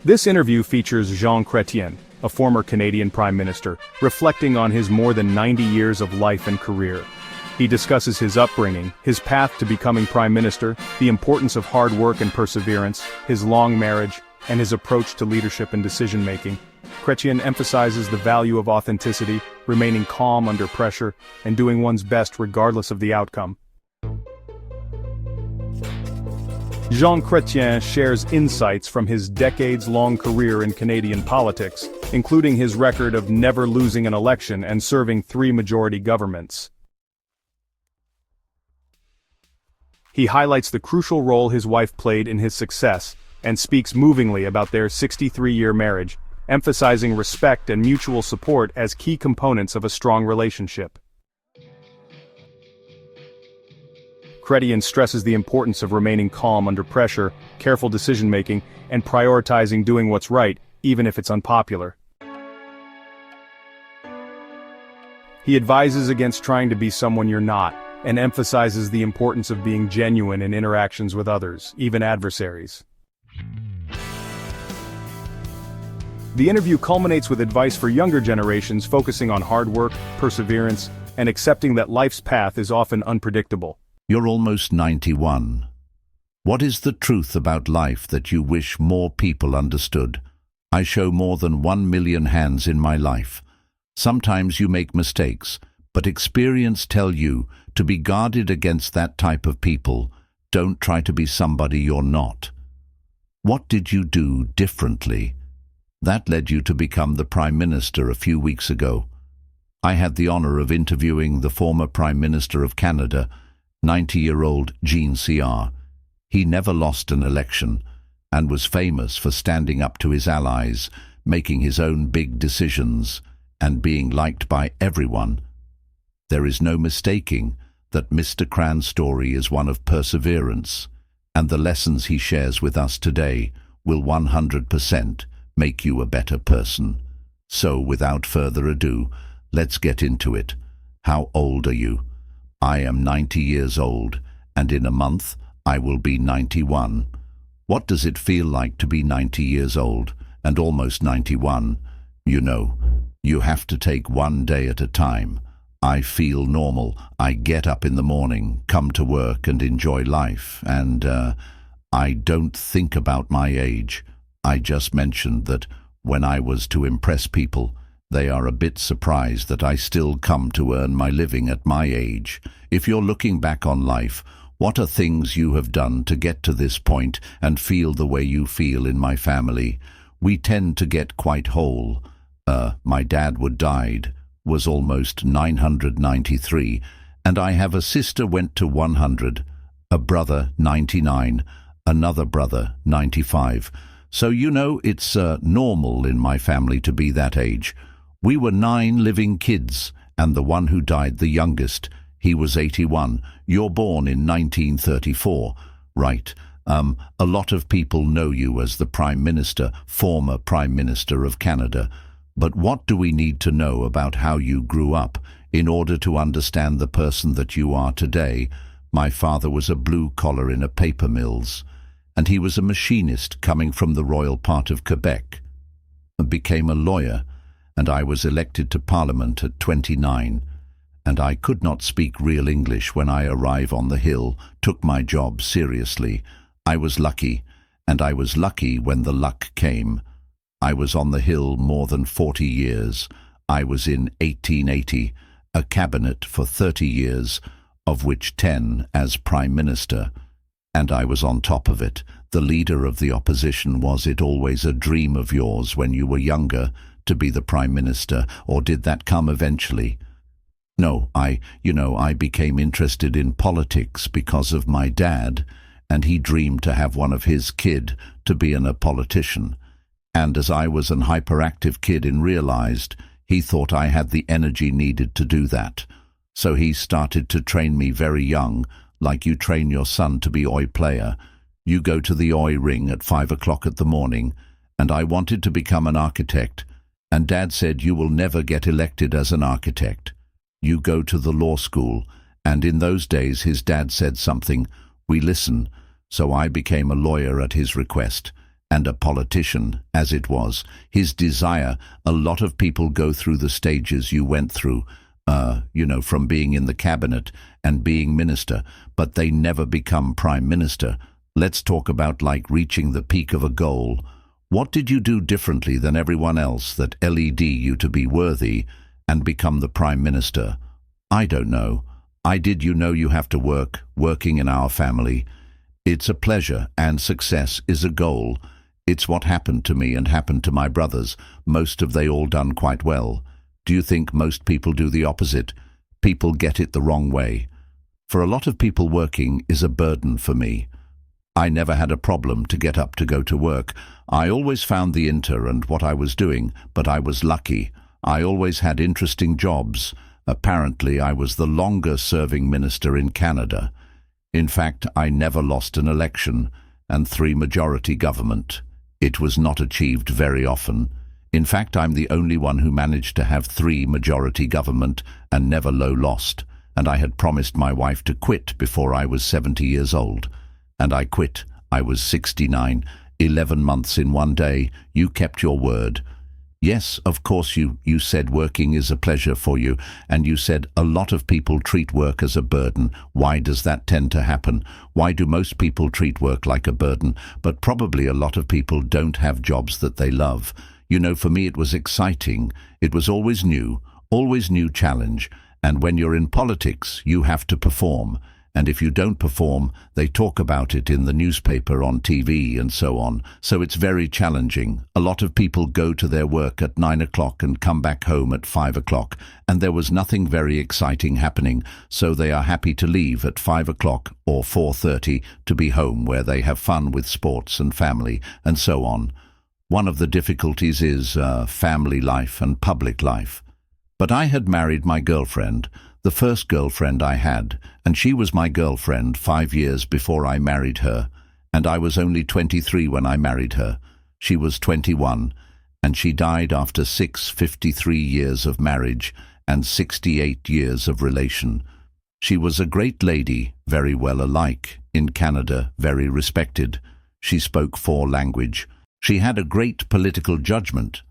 This interview features Jean Chrétien, a former Canadian Prime Minister, reflecting on his more than 90 years of life and career. He discusses his upbringing, his path to becoming Prime Minister, the importance of hard work and perseverance, his long marriage, and his approach to leadership and decision-making. Chrétien emphasizes the value of authenticity, remaining calm under pressure, and doing one's best regardless of the outcome. Jean Chrétien shares insights from his decades-long career in Canadian politics, including his record of never losing an election and serving 3 majority governments. He highlights the crucial role his wife played in his success, and speaks movingly about their 63-year marriage, emphasizing respect and mutual support as key components of a strong relationship. Chrétien stresses the importance of remaining calm under pressure, careful decision-making, and prioritizing doing what's right, even if it's unpopular. He advises against trying to be someone you're not, and emphasizes the importance of being genuine in interactions with others, even adversaries. The interview culminates with advice for younger generations focusing on hard work, perseverance, and accepting that life's path is often unpredictable. You're almost 91. What is the truth about life that you wish more people understood? I show more than 1 million hands in my life. Sometimes you make mistakes, but experience tell you to be guarded against that type of people. Don't try to be somebody you're not. What did you do differently? That led you to become the Prime Minister a few weeks ago. I had the honor of interviewing the former Prime Minister of Canada, 90-year-old Jean C.R. He never lost an election and was famous for standing up to his allies, making his own big decisions, and being liked by everyone. There is no mistaking that Mr. Cran's story is one of perseverance, and the lessons he shares with us today will 100% make you a better person. So, without further ado, let's get into it. How old are you? I am 90 years old, and in a month I will be 91. What does it feel like to be 90 years old and almost 91? You know, you have to take one day at a time. I feel normal. I get up in the morning, come to work and enjoy life, and I don't think about my age. I just mentioned that when I was to impress people, they are a bit surprised that I still come to earn my living at my age. If you're looking back on life, what are things you have done to get to this point and feel the way you feel in my family? We tend to get quite whole. My dad died, was almost 993, and I have a sister went to 100, a brother 99, another brother 95. So you know it's normal in my family to be that age. We were 9 living kids, and the one who died the youngest, he was 81. You're born in 1934, right? A lot of people know you as the Prime Minister, former Prime Minister of Canada. But what do we need to know about how you grew up in order to understand the person that you are today? My father was a blue-collar in a paper mills, and he was a machinist coming from the royal part of Quebec, and became a lawyer, and I was elected to Parliament at 29, and I could not speak real English when I arrived on the Hill, took my job seriously. I was lucky, and I was lucky when the luck came. I was on the Hill more than 40 years. I was in 1880, a cabinet for 30 years, of which 10 as Prime Minister, and I was on top of it. The leader of the opposition. Was it always a dream of yours when you were younger to be the Prime Minister, or did that come eventually? No, I became interested in politics because of my dad, and he dreamed to have one of his kid to be a politician. And as I was an hyperactive kid and realized, he thought I had the energy needed to do that. So he started to train me very young, like you train your son to be oi player. You go to the oi ring at 5 o'clock in the morning, and I wanted to become an architect, and Dad said you will never get elected as an architect. You go to the law school, and in those days his dad said something, we listen, so I became a lawyer at his request, and a politician, as it was, his desire. A lot of people go through the stages you went through, from being in the cabinet and being minister, but they never become prime minister. Let's talk about like reaching the peak of a goal. What did you do differently than everyone else that led you to be worthy and become the prime minister? I don't know. I did. You have to working in our family. It's a pleasure, and success is a goal. It's what happened to me and happened to my brothers. Most of they all done quite well. Do you think most people do the opposite? People get it the wrong way. For a lot of people, working is a burden for me. I never had a problem to get up to go to work. I always found the and what I was doing, but I was lucky. I always had interesting jobs. Apparently, I was the longest-serving minister in Canada. In fact, I never lost an election, and 3-majority government. It was not achieved very often. In fact, I'm the only one who managed to have 3-majority government and never lost. And I had promised my wife to quit before I was 70 years old. And I quit. I was 69, 11 months in one day. You kept your word. Yes, of course, you said working is a pleasure for you, and you said a lot of people treat work as a burden. Why does that tend to happen? Why do most people treat work like a burden? But probably a lot of people don't have jobs that they love. For me it was exciting. It was always new challenge. And when you're in politics, you have to perform. And if you don't perform, they talk about it in the newspaper, on TV, and so on. So it's very challenging. A lot of people go to their work at 9 o'clock and come back home at 5 o'clock, and there was nothing very exciting happening, so they are happy to leave at 5 o'clock or 4:30 to be home, where they have fun with sports and family, and so on. One of the difficulties is family life and public life. But I had married my girlfriend, the first girlfriend I had, and she was my girlfriend 5 years before I married her, and I was only 23 when I married her. She was 21, and she died after 53 years of marriage and 68 years of relation. She was a great lady, very well alike, in Canada, very respected. She spoke 4 languages. She had a great political judgment,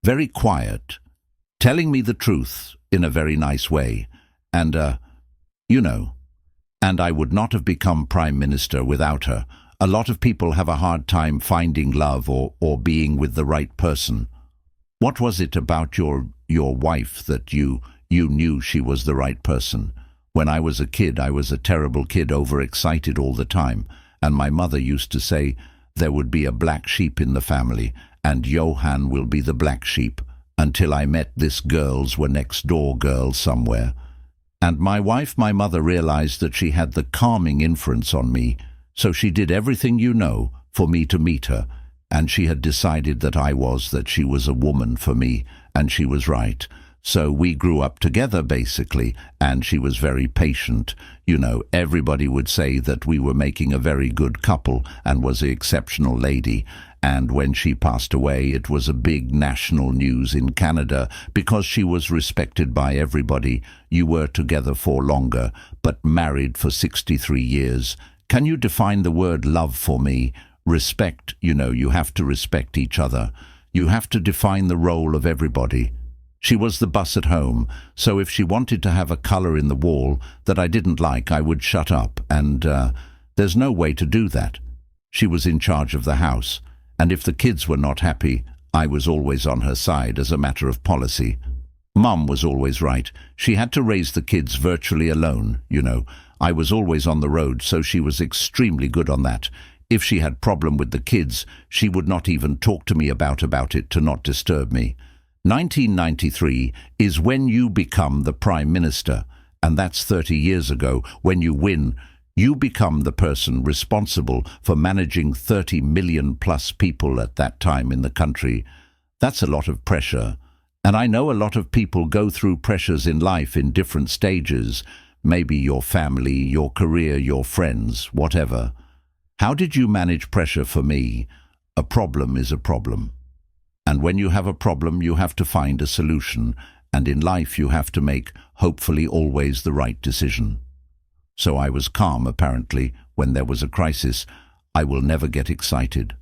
very quiet, telling me the truth in a very nice way. And, and I would not have become prime minister without her. A lot of people have a hard time finding love or being with the right person. What was it about your wife that you knew she was the right person? When I was a kid, I was a terrible kid, overexcited all the time. And my mother used to say, there would be a black sheep in the family, and Johan will be the black sheep, until I met this girls were next door girl somewhere. And my wife, my mother, realized that she had the calming influence on me, so she did everything for me to meet her, and she had decided that she was a woman for me, and she was right. So we grew up together, basically, and she was very patient. Everybody would say that we were making a very good couple and was an exceptional lady. And when she passed away, it was a big national news in Canada because she was respected by everybody. You were together for longer, but married for 63 years. Can you define the word love for me? Respect, you have to respect each other. You have to define the role of everybody. She was the boss at home, so if she wanted to have a color in the wall that I didn't like, I would shut up, and there's no way to do that. She was in charge of the house, and if the kids were not happy, I was always on her side as a matter of policy. Mum was always right. She had to raise the kids virtually alone, I was always on the road, so she was extremely good on that. If she had problem with the kids, she would not even talk to me about it to not disturb me. 1993 is when you become the Prime Minister, and that's 30 years ago. When you win, you become the person responsible for managing 30 million plus people at that time in the country. That's a lot of pressure, and I know a lot of people go through pressures in life in different stages, maybe your family, your career, your friends, whatever. How did you manage pressure? For me, a problem is a problem. And when you have a problem, you have to find a solution, and in life you have to make, hopefully always, the right decision. So I was calm, apparently, when there was a crisis. I will never get excited.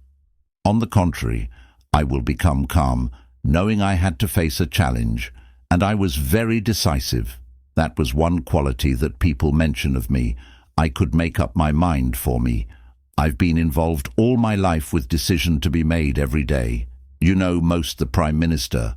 On the contrary, I will become calm, knowing I had to face a challenge, and I was very decisive. That was one quality that people mention of me. I could make up my mind for me. I've been involved all my life with decision to be made every day. You know, most the Prime Minister.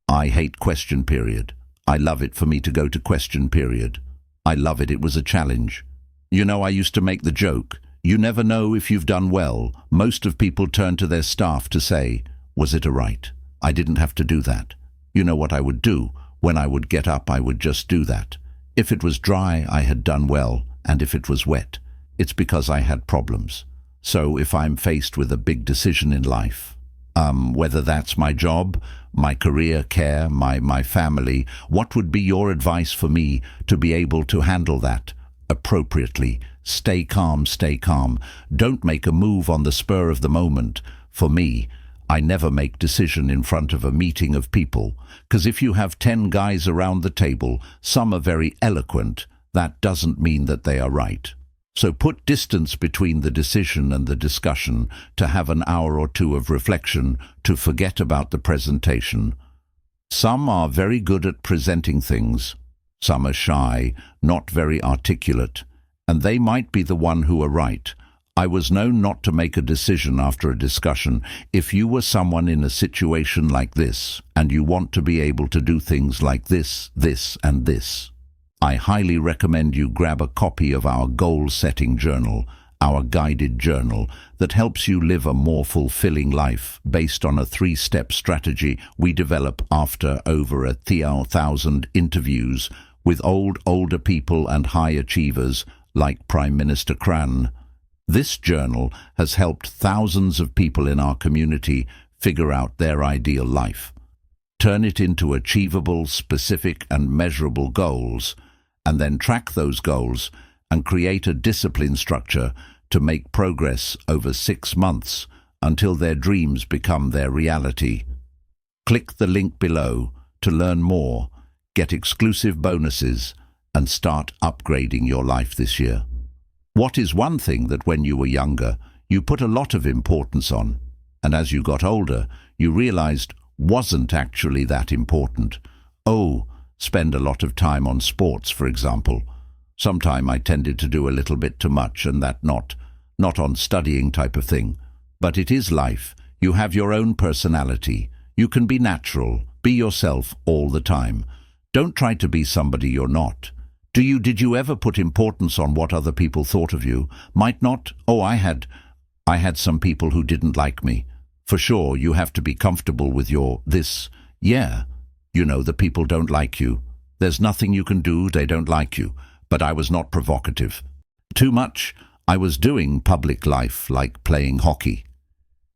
I hate question period. I love it for me to go to question period. I love it. It was a challenge. You know, I used to make the joke. You never know if you've done well. Most of people turn to their staff to say, was it a right? I didn't have to do that. You know what I would do? When I would get up, I would just do that. If it was dry, I had done well, and if it was wet, it's because I had problems. So if I'm faced with a big decision in life, whether that's my job, my career, care, my family, what would be your advice for me to be able to handle that appropriately? Stay calm, stay calm. Don't make a move on the spur of the moment. For me, I never make decision in front of a meeting of people, because if you have 10 guys around the table, some are very eloquent, that doesn't mean that they are right. So put distance between the decision and the discussion, to have an hour or two of reflection, to forget about the presentation. Some are very good at presenting things. Some are shy, not very articulate, and they might be the one who are right. I was known not to make a decision after a discussion. If you were someone in a situation like this, and you want to be able to do things like this, this, and this, I highly recommend you grab a copy of our goal-setting journal, our guided journal, that helps you live a more fulfilling life based on a 3-step strategy we develop after over 1,000 interviews with older people and high achievers like Prime Minister Kran. This journal has helped thousands of people in our community figure out their ideal life, turn it into achievable, specific and measurable goals, and then track those goals and create a discipline structure to make progress over 6 months until their dreams become their reality. Click the link below to learn more, get exclusive bonuses, and start upgrading your life this year. What is one thing that when you were younger, you put a lot of importance on, and as you got older, you realized wasn't actually that important? Oh, spend a lot of time on sports, for example. Sometime I tended to do a little bit too much, and that not on studying type of thing. But it is life. You have your own personality. You can be natural, be yourself all the time. Don't try to be somebody you're not. Did you ever put importance on what other people thought of you? Might not. Oh, I had some people who didn't like me. For sure, you have to be comfortable with your this. Yeah, you know, the people don't like you. There's nothing you can do, they don't like you. But I was not provocative. Too much. I was doing public life like playing hockey.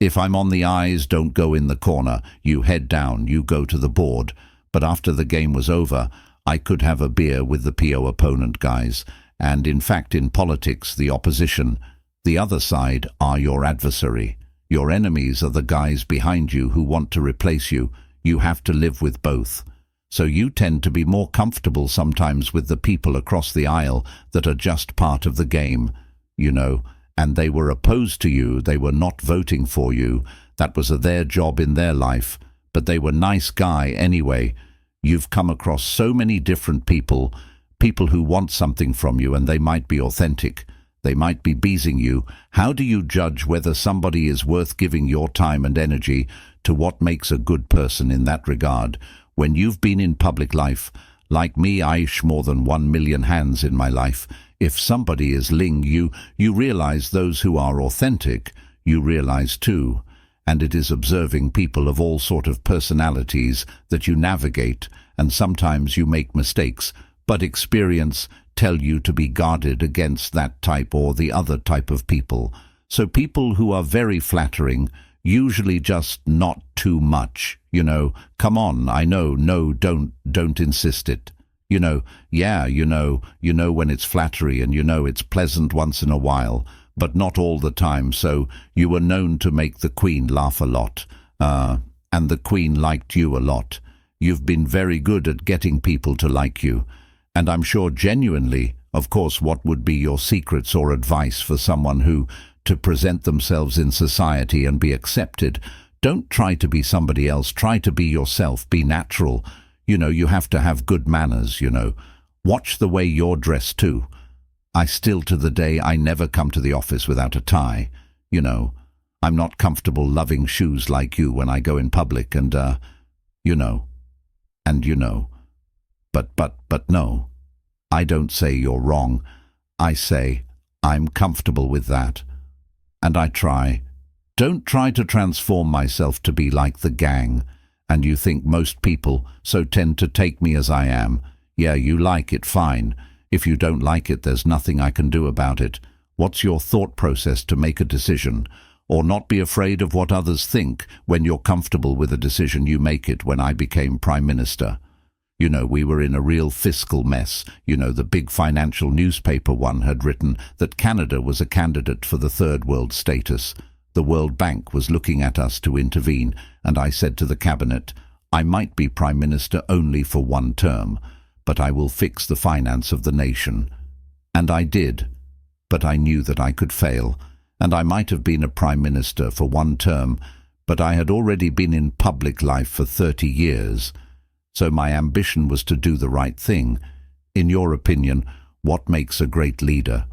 If I'm on the ice, don't go in the corner. You head down, you go to the board. But after the game was over, I could have a beer with the PO opponent guys, and in fact in politics, the opposition, the other side, are your adversary. Your enemies are the guys behind you who want to replace you. You have to live with both. So you tend to be more comfortable sometimes with the people across the aisle that are just part of the game, you know, and they were opposed to you, they were not voting for you, that was their job in their life, but they were nice guy anyway. You've come across so many different people who want something from you, and they might be authentic. They might be beezing you. How do you judge whether somebody is worth giving your time and energy to? What makes a good person in that regard? When you've been in public life, like me, Aish, more than 1 million hands in my life, if somebody is Ling, you realize those who are authentic, you realize too. And it is observing people of all sort of personalities that you navigate, and sometimes you make mistakes, but experience tell you to be guarded against that type or the other type of people. So people who are very flattering, usually just not too much, you know, come on, I know, no, don't insist it. You know, yeah, you know when it's flattery, and you know it's pleasant once in a while, but not all the time. So you were known to make the Queen laugh a lot, and the Queen liked you a lot. You've been very good at getting people to like you, and I'm sure genuinely, of course, what would be your secrets or advice for someone who to present themselves in society and be accepted. Don't try to be somebody else. Try to be yourself. Be natural. You have to have good manners. Watch the way you're dressed too. I still to the day I never come to the office without a tie. I'm not comfortable loving shoes like you when I go in public and but no. I don't say you're wrong. I say I'm comfortable with that. And I try. Don't try to transform myself to be like the gang. And you think most people so tend to take me as I am. Yeah, you like it, fine. If you don't like it, there's nothing I can do about it. What's your thought process to make a decision? Or not be afraid of what others think. When you're comfortable with a decision, you make it. When I became Prime Minister, we were in a real fiscal mess. The big financial newspaper one had written that Canada was a candidate for the third world status. The World Bank was looking at us to intervene, and I said to the cabinet, I might be Prime Minister only for one term, but I will fix the finance of the nation. And I did. But I knew that I could fail, and I might have been a Prime Minister for one term, but I had already been in public life for 30 years. So my ambition was to do the right thing. In your opinion, what makes a great leader?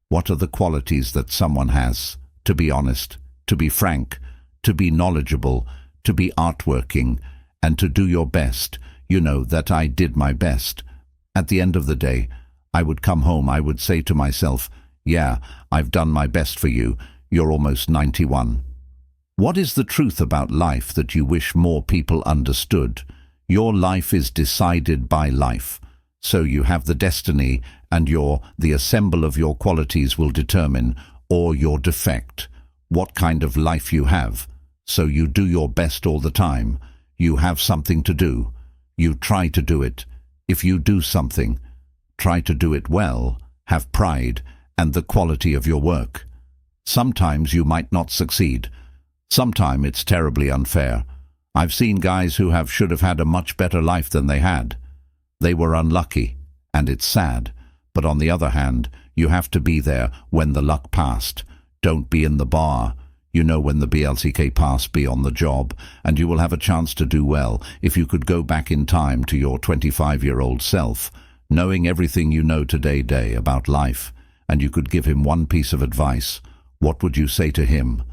What are the qualities that someone has? To be honest, to be frank, to be knowledgeable, to be artworking, and to do your best. That I did my best. At the end of the day, I would come home, I would say to myself, yeah, I've done my best for you. You're almost 91. What is the truth about life that you wish more people understood? Your life is decided by life. So you have the destiny, and the assemble of your qualities will determine, or your defect, what kind of life you have. So you do your best all the time. You have something to do. You try to do it. If you do something, try to do it well, have pride, and the quality of your work. Sometimes you might not succeed. Sometimes it's terribly unfair. I've seen guys who should have had a much better life than they had. They were unlucky, and it's sad. But on the other hand, you have to be there when the luck passed. Don't be in the bar. When the BLCK pass, be on the job, and you will have a chance to do well. If you could go back in time to your 25-year-old self, knowing everything you know today about life, and you could give him one piece of advice, what would you say to him?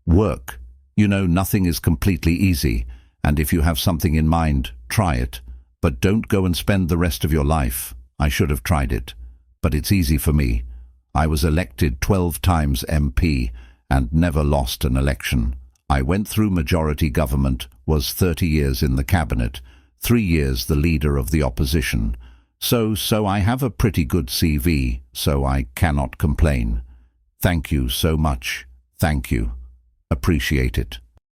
Work. Nothing is completely easy, and if you have something in mind, try it. But don't go and spend the rest of your life. I should have tried it, but it's easy for me. I was elected 12 times MP and never lost an election. I went through majority government, was 30 years in the cabinet, 3 years the leader of the opposition. So I have a pretty good CV, so I cannot complain. Thank you so much. Thank you. Appreciate it.